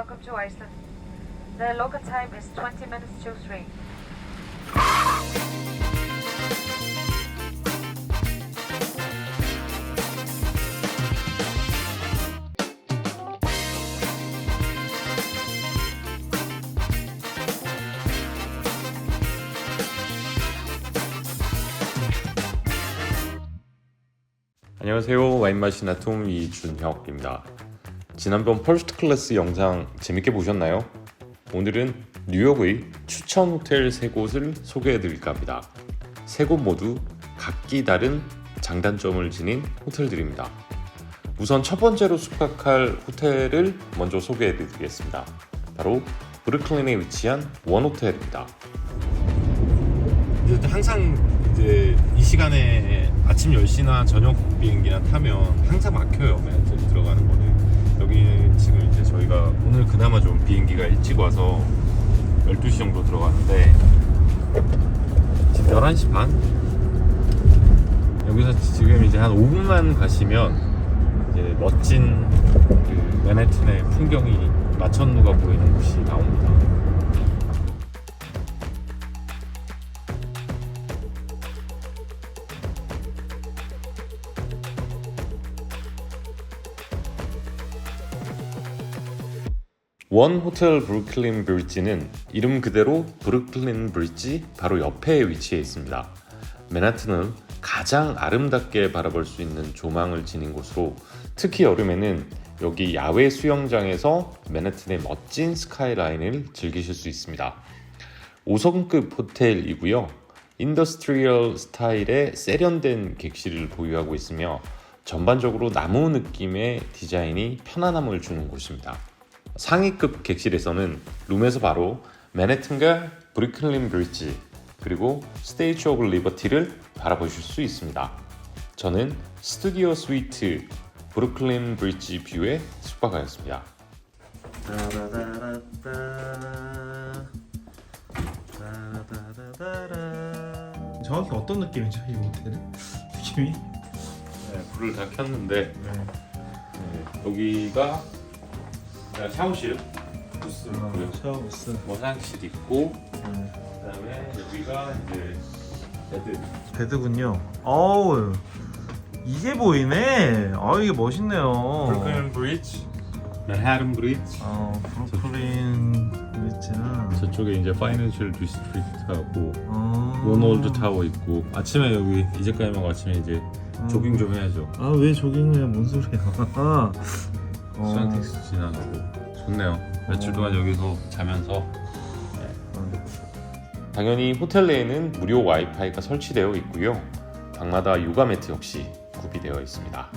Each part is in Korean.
welcome to Iceland. The local time is 20 minutes to 3. 안녕하세요. 와인맛이 나툼 이준혁입니다. 지난번 퍼스트 클래스 영상 재밌게 보셨나요? 오늘은 뉴욕의 추천 호텔 3곳을 소개해 드릴까 합니다. 3곳 모두 각기 다른 장단점을 지닌 호텔들입니다. 우선 첫 번째로 숙박할 호텔을 먼저 소개해 드리겠습니다. 바로 브루클린에 위치한 원호텔입니다. 항상 이제 이 시간에 아침 10시나 저녁 비행기나 타면 항상 막혀요. 맨하탄 들어가는 거는. 여기는 지금 이제 저희가 오늘 그나마 좀 비행기가 일찍 와서 12시 정도 들어갔는데 지금 11시 반? 여기서 지금 이제 한 5분만 가시면 이제 멋진 그 맨하탄의 풍경이 마천루가 보이는 곳이 나옵니다. 원 호텔 브루클린 브릿지는 이름 그대로 브루클린 브릿지 바로 옆에 위치해 있습니다. 맨하탄을 가장 아름답게 바라볼 수 있는 조망을 지닌 곳으로 특히 여름에는 여기 야외 수영장에서 맨하탄의 멋진 스카이라인을 즐기실 수 있습니다. 5성급 호텔이고요. 인더스트리얼 스타일의 세련된 객실을 보유하고 있으며 전반적으로 나무 느낌의 디자인이 편안함을 주는 곳입니다. 상위급 객실에서는 룸에서 바로 맨하탄과 브루클린 브릿지 그리고 스태츄 오브 리버티를 바라보실 수 있습니다. 저는 스튜디오 스위트 브루클린 브릿지 뷰에 숙박하였습니다. 정확히 어떤 느낌이죠 이 호텔은? 느낌이? 네, 불을 다 켰는데 여기가 샤워실, 부스 있고요. 샤워 부스. 화장실 있고 그다음에 여기가 이제 베드. 베드군요. 어우 이게 보이네. 아 이게 멋있네요. 브루클린 브릿지, 맨하탄 브릿지. 브루클린 브릿지는 저쪽에 이제 파이낸셜 디스트릭트하고 원월드 타워 있고 아침에 여기 이제까지만 아침에 이제 조깅 좀 해야죠. 아 왜 조깅을 해? 뭔 소리야? 수영택시 지나가고 좋네요. 며칠 동안 여기서 자면서 당연히 호텔 내에는 무료 와이파이가 설치되어 있고요. 방마다 요가 매트 역시 구비되어 있습니다.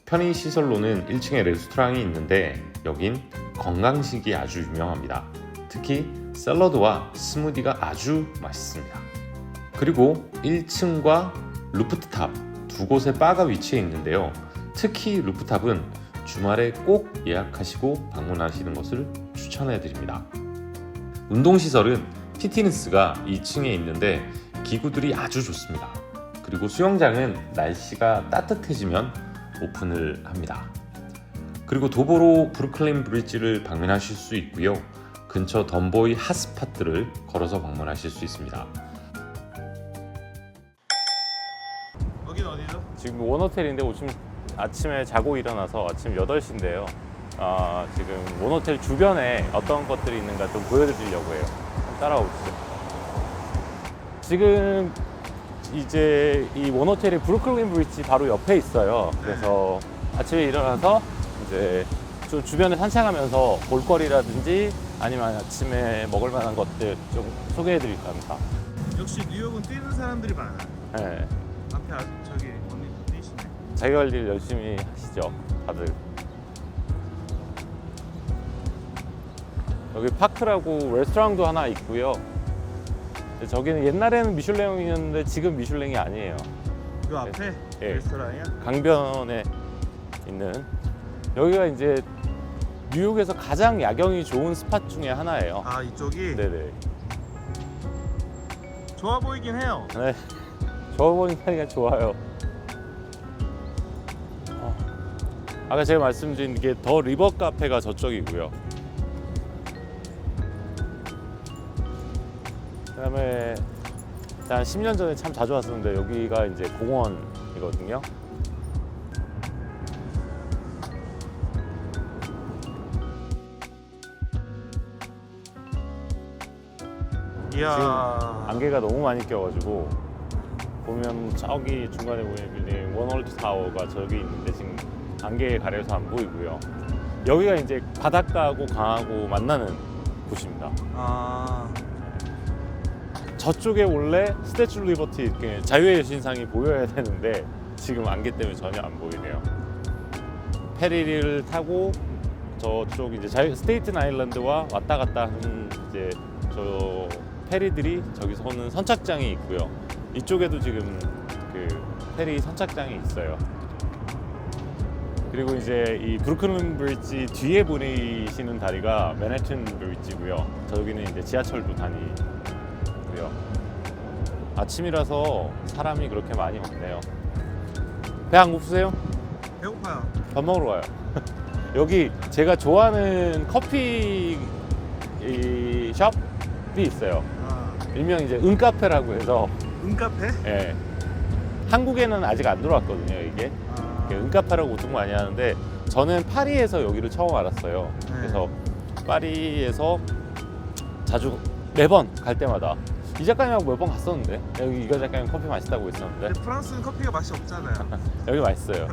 편의 시설로는 1층에 레스토랑이 있는데 여긴 건강식이 아주 유명합니다. 특히 샐러드와 스무디가 아주 맛있습니다. 그리고 1층과 루프탑 두 곳에 바가 위치해 있는데요. 특히 루프탑은 주말에 꼭 예약하시고 방문하시는 것을 추천해드립니다. 운동시설은 피트니스가 2층에 있는데 기구들이 아주 좋습니다. 그리고 수영장은 날씨가 따뜻해지면 오픈을 합니다. 그리고 도보로 브루클린 브릿지를 방문하실 수 있고요. 근처 덤보이 핫스팟들을 걸어서 방문하실 수 있습니다. 여긴 어디죠? 지금 원호텔인데 아침에 자고 일어나서 아침 8시인데요. 지금 원호텔 주변에 어떤 것들이 있는가 좀 보여드리려고 해요. 따라오시죠. 지금 이제 이 원호텔이 브루클린 브릿지 바로 옆에 있어요. 그래서 아침에 일어나서 이제 좀 주변에 산책하면서 볼거리라든지 아니면 아침에 먹을 만한 것들 좀 소개해 드릴까 합니다. 역시 뉴욕은 뛰는 사람들이 많아. 네. 앞에 저기 언니 뛰시네. 자기 관리를 열심히 하시죠, 다들. 여기 파크라고 레스토랑도 하나 있고요. 저기는 옛날에는 미슐랭이었는데 지금 미슐랭이 아니에요. 요 앞에 예. 레스토랑이야? 강변에 있는 여기가 이제 뉴욕에서 가장 야경이 좋은 스팟 중에 하나예요. 아 이쪽이? 네네. 좋아 보이긴 해요. 네. 좋아 보니까 좋아요. 아까 제가 말씀드린 게 더 리버 카페가 저쪽이고요. 그다음에 한 10년 전에 참 자주 왔었는데 여기가 이제 공원이거든요. 이야. 안개가 너무 많이 껴가지고 보면 저기 중간에 보이는 빌딩 원월드 타워가 저기 있는데 지금 안개에 가려서 안 보이고요. 여기가 이제 바닷가하고 강하고 만나는 곳입니다. 아. 저쪽에 원래 스태츄 리버티 이렇게 자유의 여신상이 보여야 되는데 지금 안개 때문에 전혀 안 보이네요. 페리를 타고 저쪽 이제 스테이튼 아일랜드와 왔다 갔다 하는 이제 저 페리들이 저기서 오는 선착장이 있고요. 이쪽에도 지금 그 페리 선착장이 있어요. 그리고 이제 이 브루클린 브릿지 뒤에 보이시는 다리가 맨해튼 브릿지고요. 저기는 이제 지하철도 다니고요. 아침이라서 사람이 그렇게 많이 없네요. 배 안 고프세요? 배고파요. 밥 먹으러 가요. 여기 제가 좋아하는 커피 이 숍이 있어요. 아. 일명 이제 은카페라고 해서 은카페? 예. 한국에는 아직 안 들어왔거든요, 이게. 아. 은카페라고 보통 많이 하는데 저는 파리에서 여기를 처음 알았어요. 네. 그래서 파리에서 자주 매번 갈 때마다 이 작가님하고 몇 번 갔었는데 여기 이거 작가님 커피 맛있다고 했었는데 근데 프랑스는 커피가 맛이 없잖아요. 여기 맛있어요.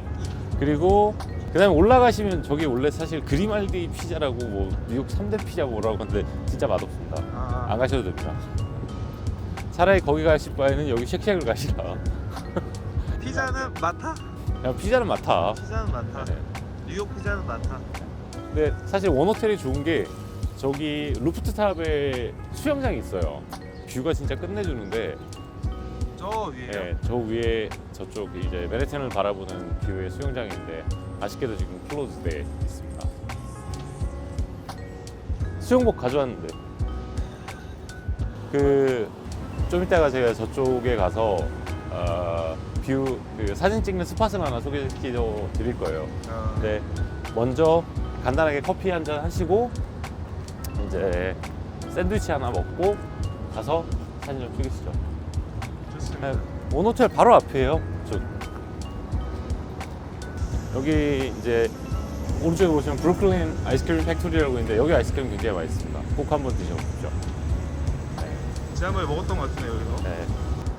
그리고 그다음에 올라가시면 저기 원래 사실 그리말디 피자라고 뭐 뉴욕 3대 피자 뭐라고 하는데 진짜 맛없습니다. 아. 안 가셔도 됩니다. 차라리 거기 가실 바에는 여기 쉑쉑을 가시라. 피자는 마타? 그냥 피자는 많다. 피자는 마타. 네. 뉴욕 피자는 마타. 근데 사실 원호텔이 좋은 게 저기 루프트탑에 수영장이 있어요. 뷰가 진짜 끝내주는데 저 위에요. 네, 저 위에 저쪽 이제 맨해튼을 바라보는 뷰의 수영장인데 아쉽게도 지금 클로즈돼 있습니다. 수영복 가져왔는데 그 좀 이따가 제가 저쪽에 가서 뷰 그 사진 찍는 스팟을 하나 소개시켜 드릴 거예요. 아. 근데 먼저 간단하게 커피 한 잔 하시고 이제 샌드위치 하나 먹고 가서 사진 좀 찍으시죠. 좋습니다. 네, 원호텔 바로 앞이에요. 저. 여기 이제 오른쪽에 보시면 브루클린 아이스크림 팩토리라고 있는데 여기 아이스크림 굉장히 맛있습니다. 꼭 한번 드셔보십시오. 지난번에 먹었던 것 같은데요, 이거. 네.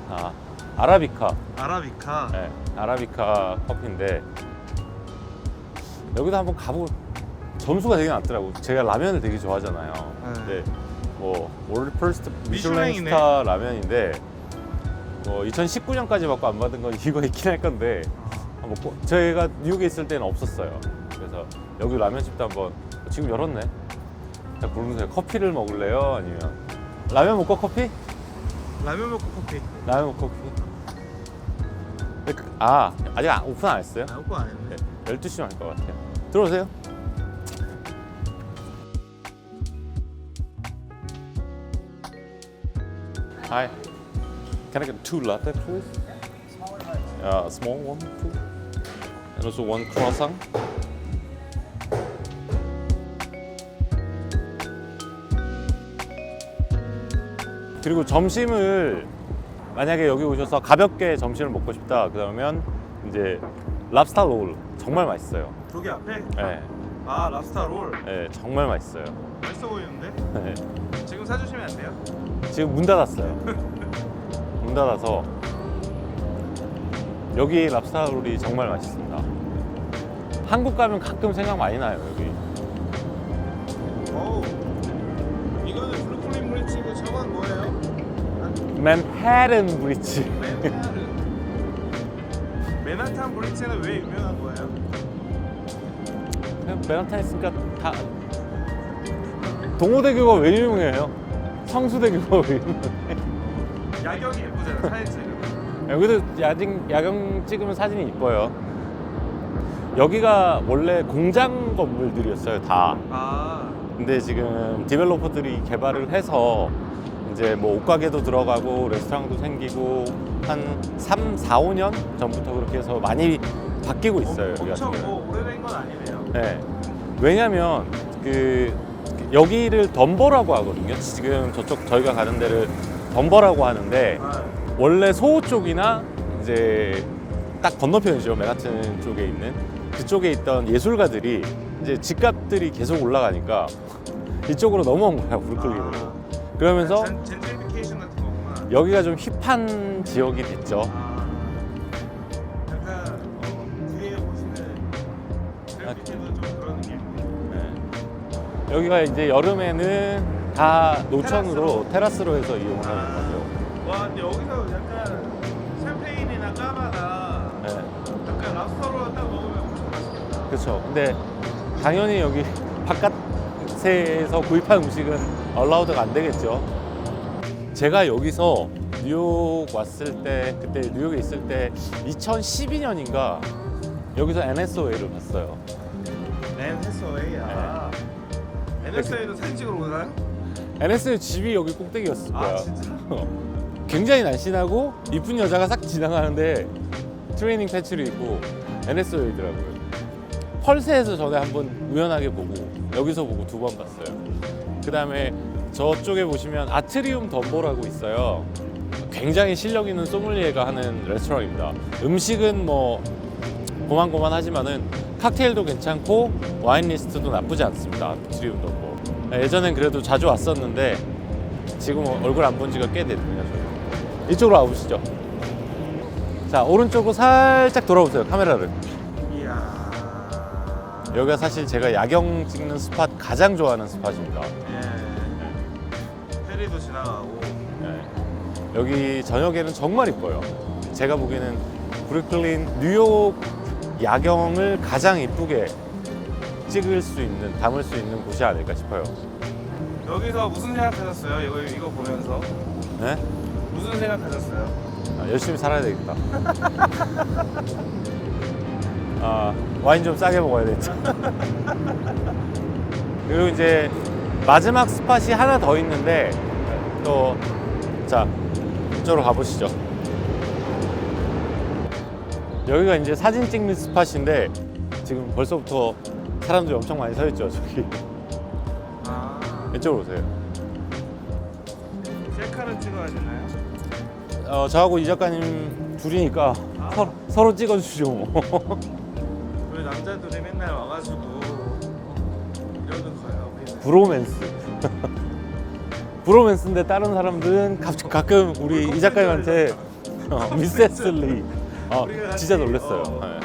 아, 아라비카. 아라비카. 네, 아라비카 커피인데 여기도 한번 가보고 점수가 되게 낮더라고. 제가 라면을 되게 좋아하잖아요. 근데 뭐 월드 퍼스트 미슐랭 미슐랭이네. 스타 라면인데 뭐 2019년까지 받고 안 받은 건 이거 있긴 할 건데 한번 저희가 뉴욕에 있을 때는 없었어요. 그래서 여기 라면집도 한번 지금 열었네. 자, 고르세요. 커피를 먹을래요? 아니면 라면 먹고 커피? 라면 먹고 커피. 라면 먹고 커피. 근데 아직 오픈 안 했어요? 아, 오빠 안 했네. 네, 12시면 할 것 같아요. 들어오세요. Hi. Can I get 2 latte, please? Small one, please. And also 1 croissant. 그리고 점심을 만약에 여기 오셔서 가볍게 점심을 먹고 싶다 그러면 이제 랍스타 롤 정말 맛있어요. 저기 앞에? 네, 아, 랍스타 롤. 네, 정말 맛있어요. 맛있어 보이는데? 네. 지금 사주시면 안 돼요? 지금 문 닫았어요. 문 닫아서 여기 랍스타 롤이 정말 맛있습니다. 한국 가면 가끔 생각 많이 나요 여기. 어우. 이거는 브루클린 브릿지고 저건 뭐예요? 맨해튼 브릿지. 맨하탄. 맨하탄 브릿지는 왜 유명한 거예요? 그냥 맨하탄 있으니까 다 동호대교가 왜 유명해요? 성수대교가 왜 유명해? 야경이 예쁘잖아, 사진 찍으면. 여기도 야경 찍으면 사진이 이뻐요. 여기가 원래 공장 건물들이었어요 다. 아, 근데 지금 디벨로퍼들이 개발을 해서 이제 뭐 옷가게도 들어가고 레스토랑도 생기고 한 3, 4, 5년 전부터 그렇게 해서 많이 바뀌고 있어요. 여기가 엄청 지금. 뭐 오래된 건 아니네요. 네. 왜냐면 여기를 덤버라고 하거든요. 지금 저쪽 저희가 가는 데를 덤버라고 하는데 원래 소호 쪽이나 이제 딱 건너편이죠. 맨하튼 쪽에 있는 그쪽에 있던 예술가들이 이제 집값들이 계속 올라가니까 이쪽으로 넘어온 거야, 브루클린으로. 그러면서 젠트리피케이션 같은 거구나. 여기가 좀 힙한 지역이 됐죠. 약간 뒤에 보시는 셀피도 좀 그런 느낌. 네. 여기가 이제 여름에는 다 노천으로 테라스로 해서 이용을 하는 거죠. 와, 근데 여기서 약간 샴페인이나 까바가 네. 약간 랍스터로 딱 먹으면 엄청 맛있겠다. 그렇죠. 근데 당연히 여기 바깥에서 구입한 음식은 얼라우드가 안 되겠죠. 제가 여기서 뉴욕 왔을 때, 그때 뉴욕에 있을 때 2012년인가 여기서 NSOA를 봤어요. NSOA야. NSOA도 사진 찍으러 오나요? NSOA 집이 여기 꼭대기였을 거야. 아, 진짜? 굉장히 날씬하고 이쁜 여자가 싹 지나가는데 트레이닝 패치를 입고 NSOA더라고요. 펄스에서 전에 한번 우연하게 보고 여기서 보고 두 번 봤어요. 그 다음에 저쪽에 보시면 아트리움 덤보라고 있어요. 굉장히 실력 있는 소믈리에가 하는 레스토랑입니다. 음식은 뭐 고만고만하지만은 칵테일도 괜찮고 와인 리스트도 나쁘지 않습니다. 아트리움 덤보. 예전엔 그래도 자주 왔었는데 지금 얼굴 안 본 지가 꽤 됐네요. 저희. 이쪽으로 와보시죠. 자, 오른쪽으로 살짝 돌아오세요. 카메라를. 이야. 여기가 사실 제가 야경 찍는 스팟 가장 좋아하는 스팟입니다. 예. 페리도 지나가고. 네. 여기 저녁에는 정말 이뻐요. 제가 보기에는 브루클린, 뉴욕 야경을 가장 이쁘게 찍을 수 있는, 담을 수 있는 곳이 아닐까 싶어요. 여기서 무슨 생각하셨어요? 이거 보면서 네? 무슨 생각하셨어요? 아, 열심히 살아야 되겠다. 아, 와인 좀 싸게 먹어야 되겠다. 그리고 이제 마지막 스팟이 하나 더 있는데 또 자, 이쪽으로 가보시죠. 여기가 이제 사진 찍는 스팟인데 지금 벌써부터 사람들이 엄청 많이 서 있죠. 저기 아, 이쪽으로 오세요. 셀카를 찍어야 되나요? 저하고 이 작가님 둘이니까 서로 찍어주죠. 뭐. 우리 남자들이 맨날 와가지고 이러는 거예요. 우리는. 브로맨스. 브로맨스인데 다른 사람들은 가끔 우리 이 작가님한테 미세슬리 진짜 놀랐어요. 네.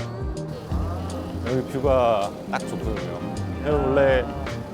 여기 뷰가 딱 좋거든요. 원래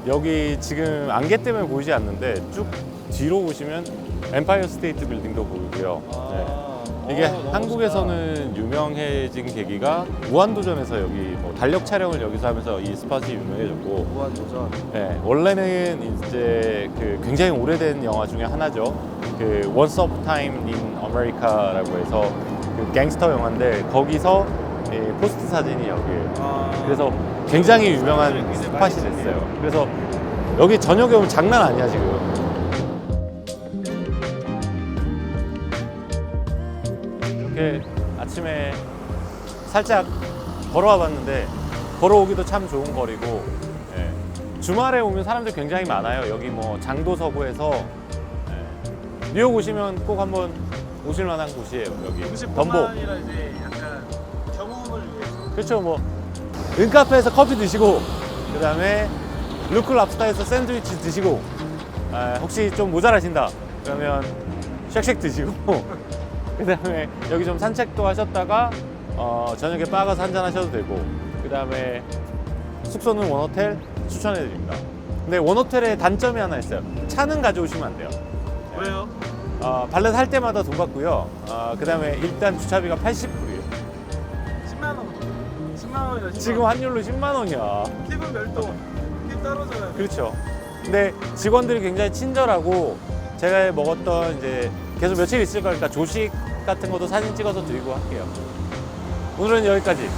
여기 지금 안개 때문에 보이지 않는데 쭉 뒤로 보시면 엠파이어 스테이트 빌딩도 보이고요. 네. 이게 한국에서는 유명해진 계기가 무한도전에서 여기 뭐 달력 촬영을 여기서 하면서 이 스팟이 유명해졌고, 무한도전. 네, 원래는 이제 그 굉장히 오래된 영화 중에 하나죠. 그 Once Upon a Time in America라고 해서 그 갱스터 영화인데 거기서 이 포스트 사진이 여기에요. 그래서 굉장히 유명한 스팟이 됐어요. 그래서 여기 저녁에 오면 장난 아니야 지금. 이렇게 아침에 살짝 걸어와 봤는데 걸어오기도 참 좋은 거리고, 예. 주말에 오면 사람들 굉장히 많아요. 여기 뭐 장도서구에서, 예. 뉴욕 오시면 꼭 한번 오실 만한 곳이에요. 여기 덤보. 아니라 이제 약간 경험을 위해서. 그렇죠. 뭐 은카페에서 커피 드시고, 그 다음에 루클 랍스타에서 샌드위치 드시고, 혹시 좀 모자라신다 그러면 쉑쉑 드시고, 그 다음에 여기 좀 산책도 하셨다가 저녁에 바 가서 한잔 하셔도 되고, 그 다음에 숙소는 원호텔 추천해 드립니다. 근데 원호텔에 단점이 하나 있어요. 차는 가져오시면 안 돼요. 왜요? 발렛 할 때마다 돈 받고요. 그 다음에 일단 주차비가 80불이에요. 10만 원. 10만 원이다. 10만 지금 원. 환율로 10만 원이야. 팁은 별도. 팁 따로잖아요. 그렇죠. 근데 직원들이 굉장히 친절하고, 제가 먹었던 이제 계속 며칠 있을 거니까 조식 같은 것도 사진 찍어서 드리고 할게요. 오늘은 여기까지.